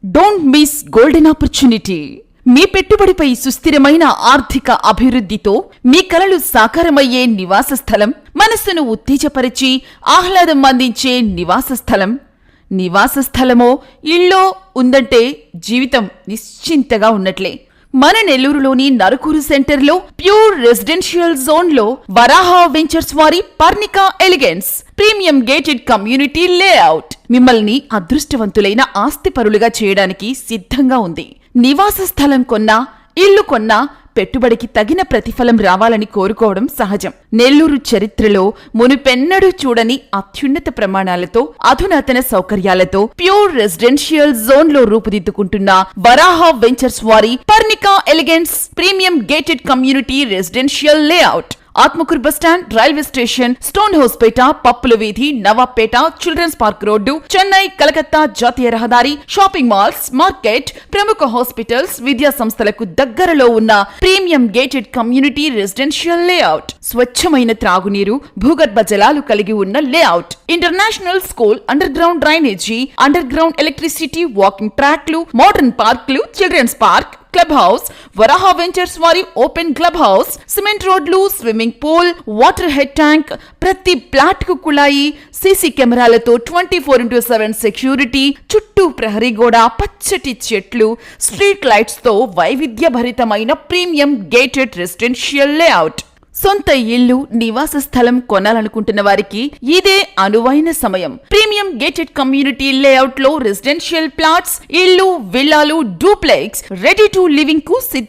Don't miss golden opportunity. మీ పెట్టుబడిపై సుస్థిరమైన ఆర్థిక అభివృద్ధితో మీ కలలు సాకారమయ్యే నివాస స్థలం, మనస్సును ఉత్తేజపరిచి ఆహ్లాదం అందించే నివాస స్థలం. నివాస స్థలమో ఇళ్ళో ఉందంటే జీవితం నిశ్చింతగా ఉన్నట్లే. మన నెల్లూరులోని నరుకూరు సెంటర్లో ప్యూర్ రెసిడెన్షియల్ జోన్లో వరాహ వెంచర్స్ వారి Parnika elegance premium gated community layout మిమ్మల్ని అదృష్టవంతులైన ఆస్తిపరులుగా చేయడానికి సిద్ధంగా ఉంది. నివాస స్థలం కొన్నా, ఇల్లు కొన్నా పెట్టుబడికి తగిన ప్రతిఫలం రావాలని కోరుకోవడం సహజం. నెల్లూరు చరిత్రలో మునుపెన్నడూ చూడని అత్యున్నత ప్రమాణాలతో, అధునాతన సౌకర్యాలతో ప్యూర్ రెసిడెన్షియల్ జోన్ లో రూపుదిద్దుకుంటున్న వరాహ వెంచర్స్ వారి Parnika elegance premium gated community residential layout Atmakur bus stand, railway station, Stonehousepet, పప్పుల వీధి, Nawabpet, children's park road, Chennai, Calcutta జాతీయ రహదారి, షాపింగ్ మాల్స్, మార్కెట్, ప్రముఖ హాస్పిటల్స్, విద్యా సంస్థలకు దగ్గరలో ఉన్న premium gated community residential layout. స్వచ్ఛమైన త్రాగునీరు, భూగర్భ జలాలు కలిగి ఉన్న layout. International school, underground drainage, underground electricity, walking ట్రాక్లు, మోడర్న్ పార్క్లు, children's park, club house, Varaha ventures వారి ఓపెన్ క్లబ్ హౌస్, సిమెంట్ రోడ్లు, swimming pool, water head tank, ప్రతి ప్లాట్ కు కుళాయి, సీసీ కెమెరాలతో 24/7 సెక్యూరిటీ, చుట్టూ ప్రహరీ గోడ, పచ్చటి చెట్లు, స్ట్రీట్ లైట్స్ తో వైవిధ్యభరితమైన ప్రీమియం గేటెడ్ రెసిడెన్షియల్ లేఅవుట్. సొంత ఇల్లు, నివాస స్థలం కొనాలనుకుంటున్న వారికి ఇదే అనువైన సమయం. ప్రీమియం గేటెడ్ కమ్యూనిటీ లేఅవుట్ లో రెసిడెన్షియల్ ప్లాట్స్, ఇల్లు, విల్లాలు, డూప్లెక్స్ రెడీ టు లివింగ్ కు సిద్ధం.